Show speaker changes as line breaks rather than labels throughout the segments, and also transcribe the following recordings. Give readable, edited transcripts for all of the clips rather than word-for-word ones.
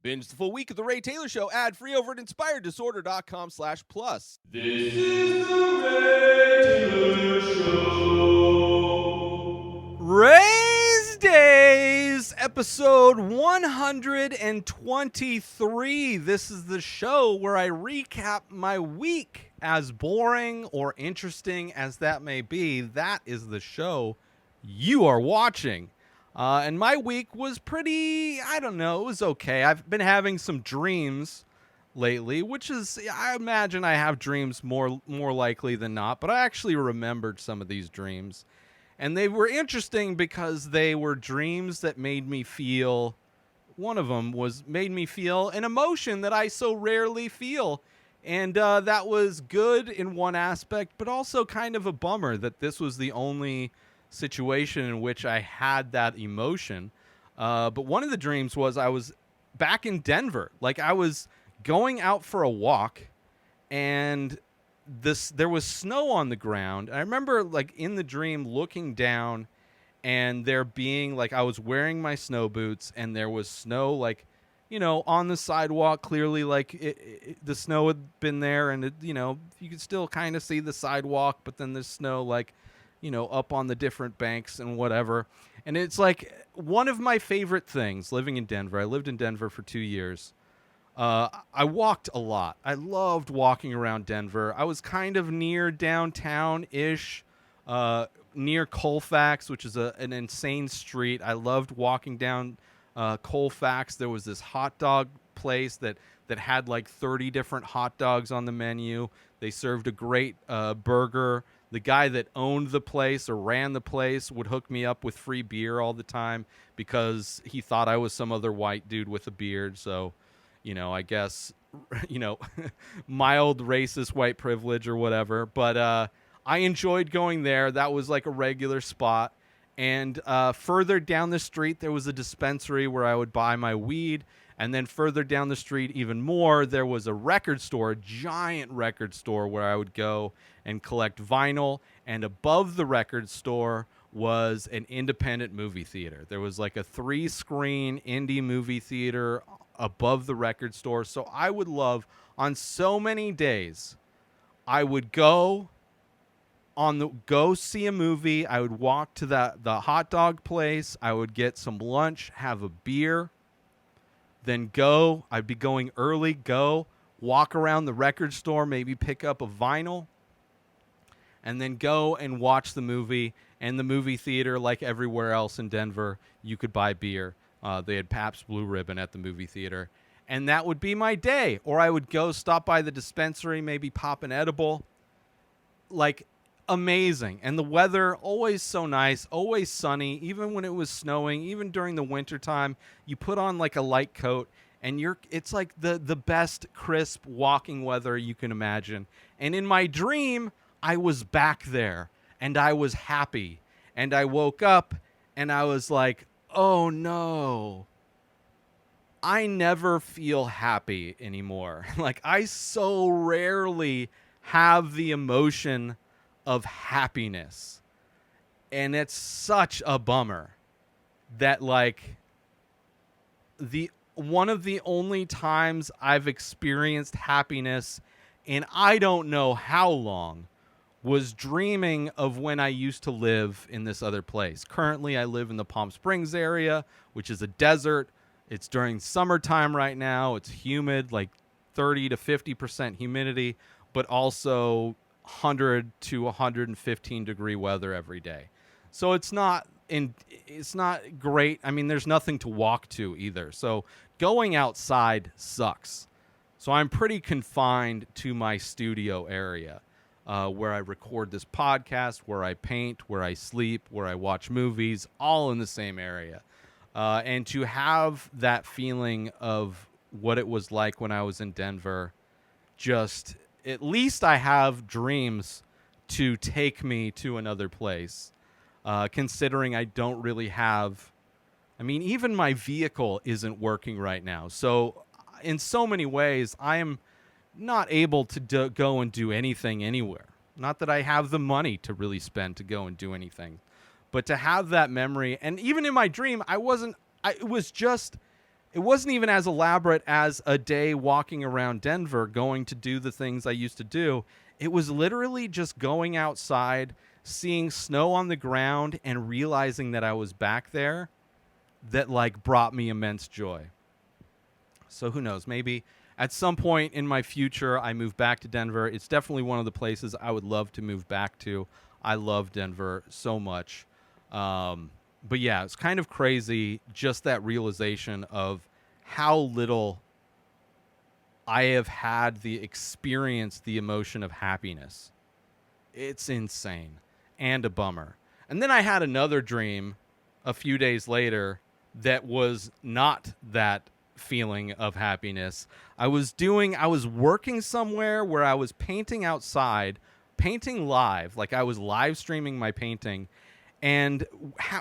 Binge the full week of The Ray Taylor Show ad-free over at inspireddisorder.com/plus.
This is The Ray Taylor Show.
Rayz Dayz, episode 123. This is the show where I recap my week. As boring or interesting as that may be, that is the show you are watching. And my week was pretty, I don't know, it was okay. I've been having some dreams lately, which is, I imagine I have dreams more likely than not, but I actually remembered some of these dreams. And they were interesting because they were dreams that made me feel, one of them made me feel an emotion that I so rarely feel. And that was good in one aspect, but also kind of a bummer that this was the only situation in which I had that emotion. But one of the dreams was I was back in Denver. Like, I was going out for a walk, and there was snow on the ground. I remember, like, in the dream looking down and there being, like, I was wearing my snow boots and there was snow, like, you know, on the sidewalk. Clearly, like, the snow had been there, and you know, you could still kind of see the sidewalk, but then there's snow, like, you know, up on the different banks and whatever. And it's like one of my favorite things living in Denver. I lived in Denver for 2 years. I walked a lot. I loved walking around Denver. I was kind of near downtown-ish, near Colfax, which is an insane street. I loved walking down Colfax. There was this hot dog place that had like 30 different hot dogs on the menu. They served a great burger. The guy that owned the place or ran the place would hook me up with free beer all the time because he thought I was some other white dude with a beard. So, you know, I guess, you know, mild racist white privilege or whatever. But I enjoyed going there. That was like a regular spot. And further down the street, there was a dispensary where I would buy my weed. And then further down the street, even more, there was a record store, a giant record store where I would go and collect vinyl. And above the record store was an independent movie theater. There was like a 3-screen indie movie theater above the record store. So I would love, on so many days, I would go see a movie. I would walk to the hot dog place. I would get some lunch, have a beer. Then I'd be going early, walk around the record store, maybe pick up a vinyl, and then go and watch the movie. And the movie theater, like everywhere else in Denver, you could buy beer. They had Pabst Blue Ribbon at the movie theater. And that would be my day. Or I would go stop by the dispensary, maybe pop an edible. Like, amazing. And the weather, always so nice, always sunny, even when it was snowing, even during the wintertime. You put on like a light coat and it's like the best crisp walking weather you can imagine. And in my dream, I was back there and I was happy. And I woke up and I was like, oh no, I never feel happy anymore. Like, I so rarely have the emotion of happiness. And it's such a bummer that, like, one of the only times I've experienced happiness in I don't know how long was dreaming of when I used to live in this other place. Currently, I live in the Palm Springs area, which is a desert. It's during summertime right now. It's humid, like 30 to 50% humidity, but also 100 to 115 degree weather every day. So it's not great. I mean, there's nothing to walk to either. So going outside sucks. So I'm pretty confined to my studio area, where I record this podcast, where I paint, where I sleep, where I watch movies, all in the same area. And to have that feeling of what it was like when I was in Denver, just, at least I have dreams to take me to another place, considering I don't really have, I mean, even my vehicle isn't working right now. So in so many ways, I am not able to go and do anything anywhere. Not that I have the money to really spend to go and do anything, but to have that memory. And even in my dream, it was just it wasn't even as elaborate as a day walking around Denver, going to do the things I used to do. It was literally just going outside, seeing snow on the ground, and realizing that I was back there that like brought me immense joy. So who knows? Maybe at some point in my future, I move back to Denver. It's definitely one of the places I would love to move back to. I love Denver so much. But yeah, it's kind of crazy, just that realization of how little I have had the experience, the emotion of happiness. It's insane and a bummer. And then I had another dream a few days later that was not that feeling of happiness. I was working somewhere where I was painting outside, painting live, like I was live streaming my painting, and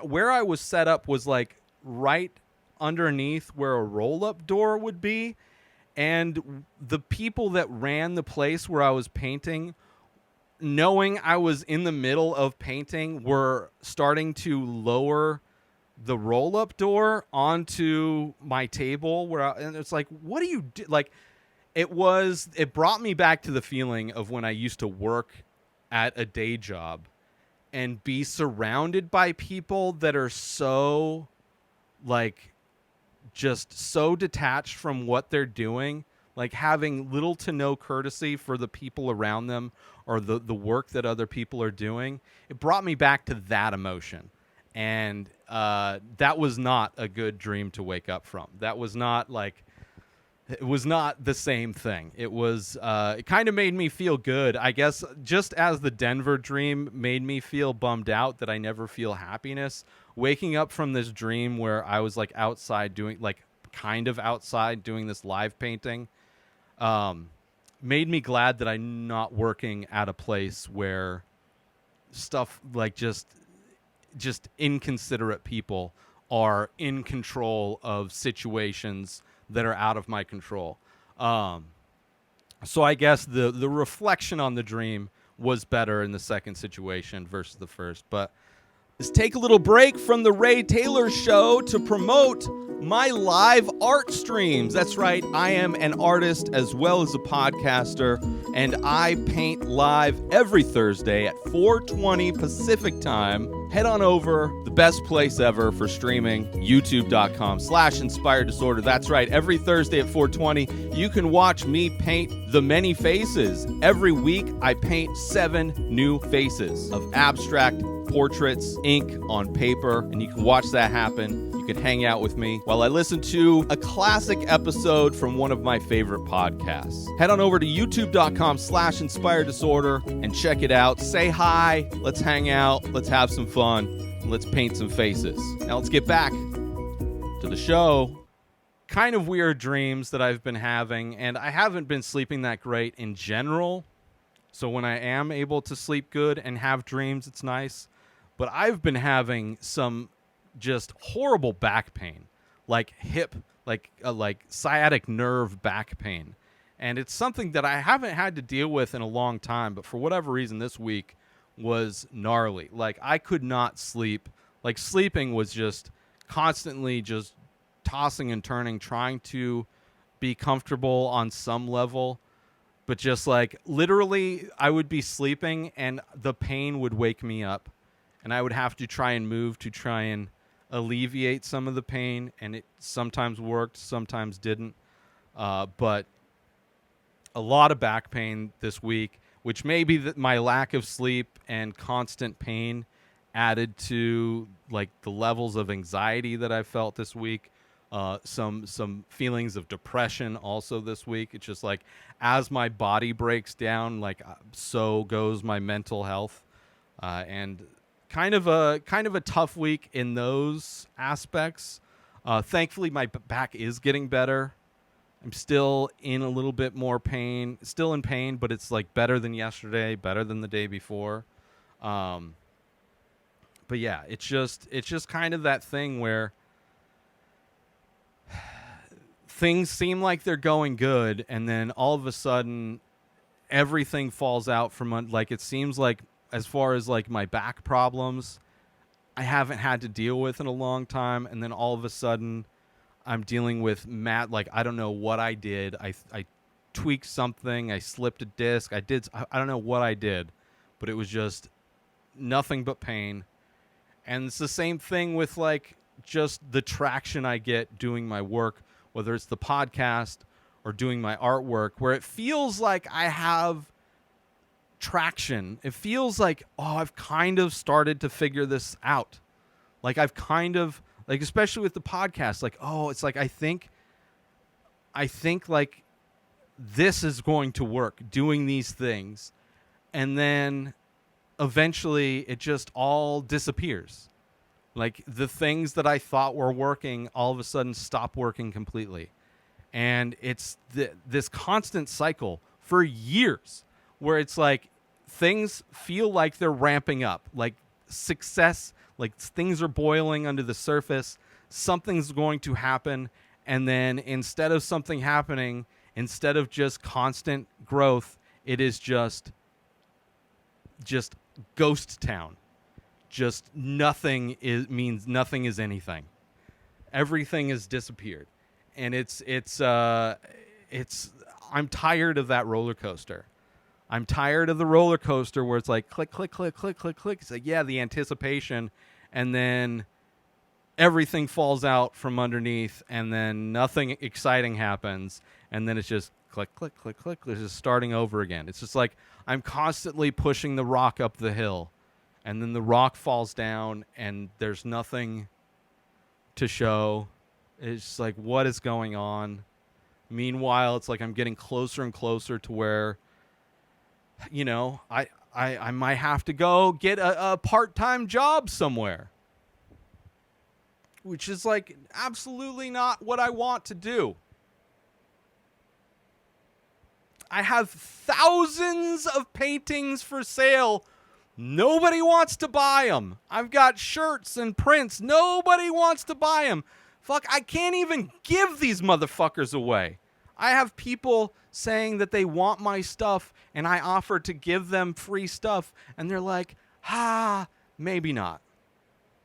where I was set up was like right underneath where a roll-up door would be, and the people that ran the place where I was painting, knowing I was in the middle of painting, were starting to lower the roll-up door onto my table and it's like, what do you do? Like, it brought me back to the feeling of when I used to work at a day job and be surrounded by people that are so, like, just so detached from what they're doing, like having little to no courtesy for the people around them or the work that other people are doing. It brought me back to that emotion. And that was not a good dream to wake up from. That was not like, it was not the same thing. It was, it kind of made me feel good. I guess just as the Denver dream made me feel bummed out that I never feel happiness, waking up from this dream where I was like outside doing, like kind of outside doing this live painting, made me glad that I'm not working at a place where stuff like just inconsiderate people are in control of situations that are out of my control. So I guess the reflection on the dream was better in the second situation versus the first. But let's take a little break from the Ray Taylor Show to promote my live art streams. That's right, I am an artist as well as a podcaster, and I paint live every Thursday at 4:20 Pacific time. Head on over, the best place ever for streaming, youtube.com/inspired disorder. That's right, every Thursday at 4:20, you can watch me paint the many faces. Every week, I paint 7 new faces of abstract portraits, ink on paper, and you can watch that happen. You can hang out with me while I listen to a classic episode from one of my favorite podcasts. Head on over to youtube.com/inspired disorder and check it out. Say hi, let's hang out, let's have some fun, and let's paint some faces. Now let's get back to the show. Kind of weird dreams that I've been having, and I haven't been sleeping that great in general. So when I am able to sleep good and have dreams, it's nice. But I've been having some just horrible back pain, like hip, like sciatic nerve back pain. And it's something that I haven't had to deal with in a long time, but for whatever reason this week was gnarly. Like, I could not sleep. Like, sleeping was just constantly just tossing and turning, trying to be comfortable on some level. But just like literally I would be sleeping and the pain would wake me up. And I would have to try and move to try and alleviate some of the pain. And it sometimes worked, sometimes didn't. But a lot of back pain this week, which may be that my lack of sleep and constant pain added to like the levels of anxiety that I felt this week. Some feelings of depression also this week. It's just like as my body breaks down, like so goes my mental health. And kind of a tough week in those aspects. Thankfully, my back is getting better. I'm still in a little bit more pain, still in pain, but it's like better than yesterday, better than the day before. But yeah, it's just kind of that thing where things seem like they're going good, and then all of a sudden everything falls out from like, it seems like as far as like my back problems, I haven't had to deal with in a long time. And then all of a sudden I'm dealing with Matt. Like, I don't know what I did. I tweaked something. I slipped a disc. I don't know what I did, but it was just nothing but pain. And it's the same thing with like just the traction I get doing my work, whether it's the podcast or doing my artwork, where it feels like I have traction. It feels like, oh, I've kind of started to figure this out. Like I've kind of, like, especially with the podcast, like, oh, it's like I think like this is going to work, doing these things. And then eventually it just all disappears. Like the things that I thought were working all of a sudden stop working completely. And it's this constant cycle for years where it's like things feel like they're ramping up, like success, like things are boiling under the surface, something's going to happen. And then instead of something happening, instead of just constant growth, it is just ghost town. Just nothing means nothing is anything. Everything has disappeared. And it's I'm tired of that roller coaster. I'm tired of the roller coaster where it's like click, click, click, click, click, click. It's like, yeah, the anticipation, and then everything falls out from underneath, and then nothing exciting happens, and then it's just click, click, click, click. It's just starting over again. It's just like I'm constantly pushing the rock up the hill, and then the rock falls down, and there's nothing to show. It's just like, what is going on? Meanwhile, it's like I'm getting closer and closer to where, you know, I might have to go get a part-time job somewhere, which is like absolutely not what I want to do. I have thousands of paintings for sale. Nobody wants to buy them. I've got shirts and prints. Nobody wants to buy them. Fuck, I can't even give these motherfuckers away. I have people saying that they want my stuff, and I offer to give them free stuff, and they're like, maybe not.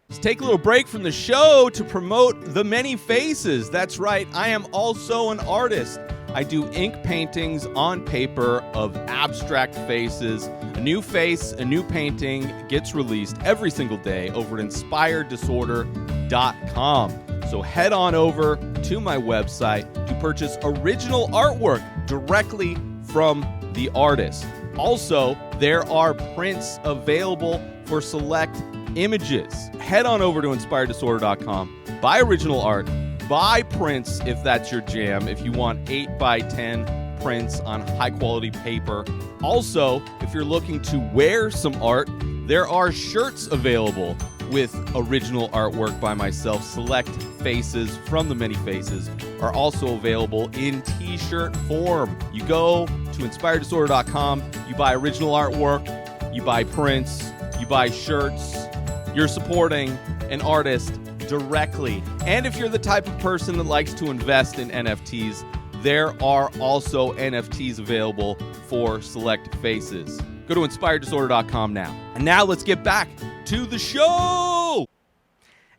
Let's take a little break from the show to promote The Many Faces. That's right, I am also an artist. I do ink paintings on paper of abstract faces. A new face, a new painting gets released every single day over at inspireddisorder.com. So head on over to my website to purchase original artwork directly from the artist. Also, there are prints available for select images. Head on over to inspireddisorder.com, buy original art, buy prints if that's your jam, if you want 8x10 prints on high quality paper. Also, if you're looking to wear some art, there are shirts available with original artwork by myself. Select faces from The Many Faces are also available in t-shirt form. You go to inspireddisorder.com, you buy original artwork, you buy prints, you buy shirts. You're supporting an artist directly. And if you're the type of person that likes to invest in NFTs, there are also NFTs available for select faces. Go to inspireddisorder.com now. And now let's get back to the show.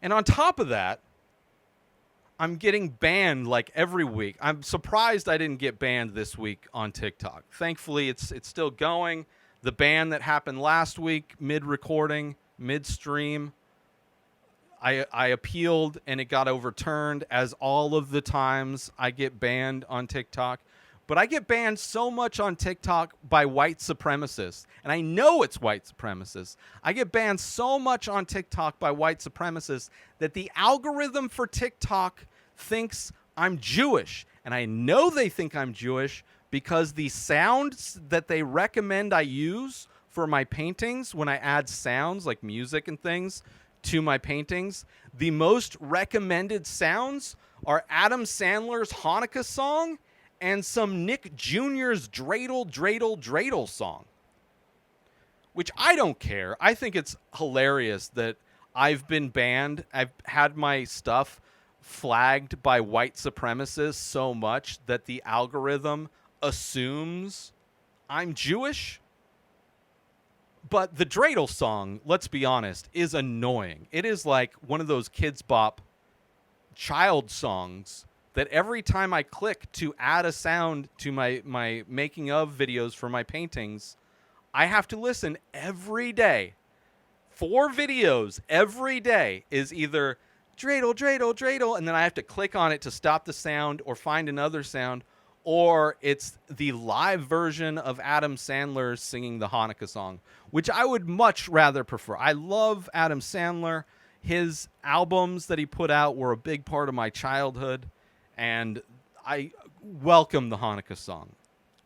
And on top of that, I'm getting banned like every week. I'm surprised I didn't get banned this week on TikTok. Thankfully, it's still going. The ban that happened last week, mid-recording, midstream, I appealed and it got overturned, as all of the times I get banned on TikTok. But I get banned so much on TikTok by white supremacists, and I know it's white supremacists. I get banned so much on TikTok by white supremacists that the algorithm for TikTok thinks I'm Jewish. And I know they think I'm Jewish because the sounds that they recommend I use for my paintings, when I add sounds like music and things to my paintings, the most recommended sounds are Adam Sandler's Hanukkah song and some Nick Jr.'s Dreidel, Dreidel, Dreidel song. Which I don't care. I think it's hilarious that I've been banned. I've had my stuff flagged by white supremacists so much that the algorithm assumes I'm Jewish. But the Dreidel song, let's be honest, is annoying. It is like one of those Kids Bop child songs that every time I click to add a sound to my making of videos for my paintings, I have to listen every day. 4 videos every day is either dreidel, dreidel, dreidel, and then I have to click on it to stop the sound or find another sound, or it's the live version of Adam Sandler singing the Hanukkah song, which I would much rather prefer. I love Adam Sandler. His albums that he put out were a big part of my childhood, and I welcome the Hanukkah song.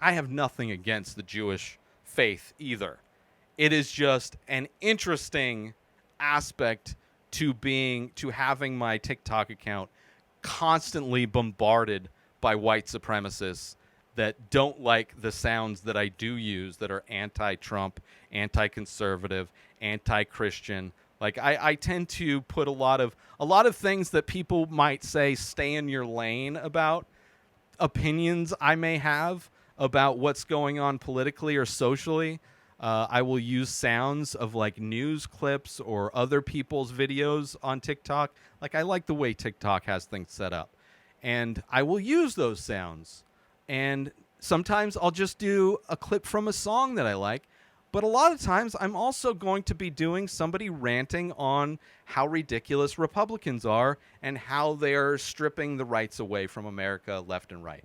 I have nothing against the Jewish faith either. It is just an interesting aspect to having my TikTok account constantly bombarded by white supremacists that don't like the sounds that I do use that are anti-Trump, anti-conservative, anti-Christian. Like I tend to put a lot of things that people might say stay in your lane about opinions I may have about what's going on politically or socially. I will use sounds of like news clips or other people's videos on TikTok. Like I like the way TikTok has things set up. And I will use those sounds. And sometimes I'll just do a clip from a song that I like. But a lot of times I'm also going to be doing somebody ranting on how ridiculous Republicans are and how they're stripping the rights away from America left and right.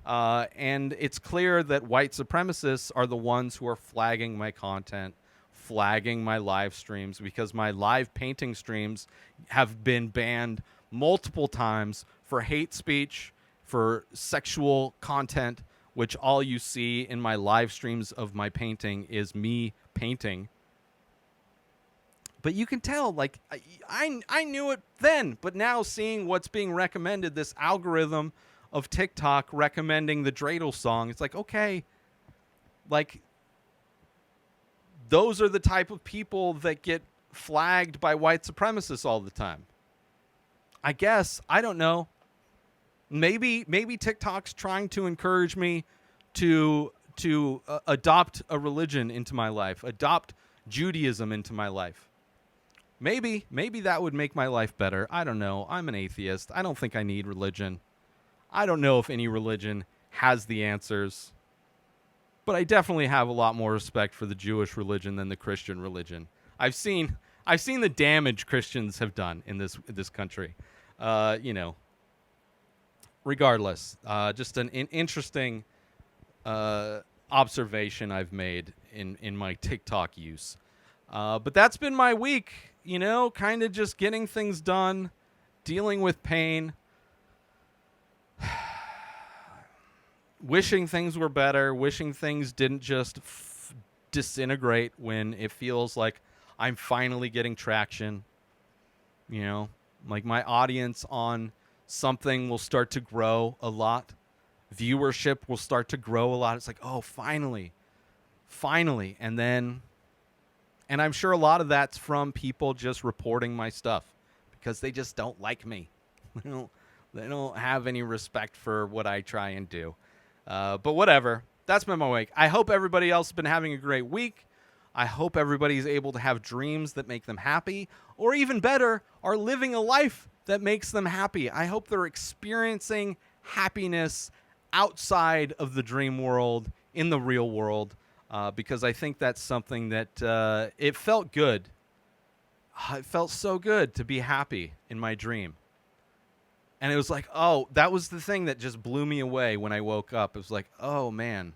And it's clear that white supremacists are the ones who are flagging my content, flagging my live streams, because my live painting streams have been banned multiple times for hate speech, for sexual content, which all you see in my live streams of my painting is me painting. But you can tell, like, I knew it then, but now seeing what's being recommended, this algorithm of TikTok recommending the dreidel song, it's like, okay, like, those are the type of people that get flagged by white supremacists all the time. I guess, I don't know. Maybe TikTok's trying to encourage me to adopt a religion into my life, adopt Judaism into my life. Maybe that would make my life better. I don't know. I'm an atheist. I don't think I need religion. I don't know if any religion has the answers. But I definitely have a lot more respect for the Jewish religion than the Christian religion. I've seen the damage Christians have done in this country. Regardless, just an interesting observation I've made in my TikTok use. But that's been my week, kind of just getting things done, dealing with pain, wishing things were better, wishing things didn't just disintegrate when it feels like I'm finally getting traction. Like my audience on something will start to grow a lot. Viewership will start to grow a lot. It's like, oh, finally. And I'm sure a lot of that's from people just reporting my stuff because they just don't like me. They don't have any respect for what I try and do. But whatever. That's been my week. I hope everybody else has been having a great week. I hope everybody's able to have dreams that make them happy, or even better, are living a life that makes them happy. I hope they're experiencing happiness outside of the dream world, in the real world, because I think that's something that it felt good. It felt so good to be happy in my dream. And it was like, oh, that was the thing that just blew me away when I woke up. It was like, oh, man,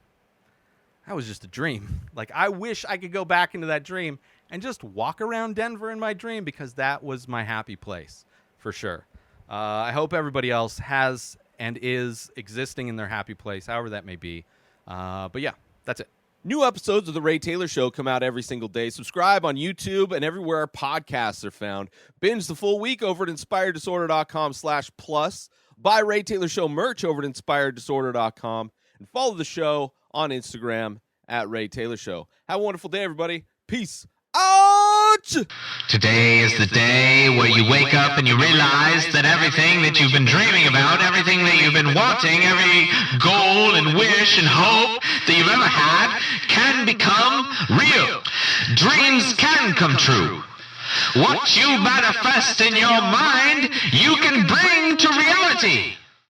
that was just a dream. Like, I wish I could go back into that dream and just walk around Denver in my dream, because that was my happy place, for sure. I hope everybody else has and is existing in their happy place, however that may be. But yeah, that's it.
New episodes of The Ray Taylor Show come out every single day. Subscribe on YouTube and everywhere our podcasts are found. Binge the full week over at inspireddisorder.com/plus. Buy Ray Taylor Show merch over at inspireddisorder.com. And follow the show on Instagram at Ray Taylor Show. Have a wonderful day, everybody. Peace out!
Today is the day where you wake up and you realize that everything that you've been dreaming about, everything that you've been wanting, every goal and wish and hope that you've ever had can become real. Dreams can come true. What you manifest in your mind, you can bring to reality.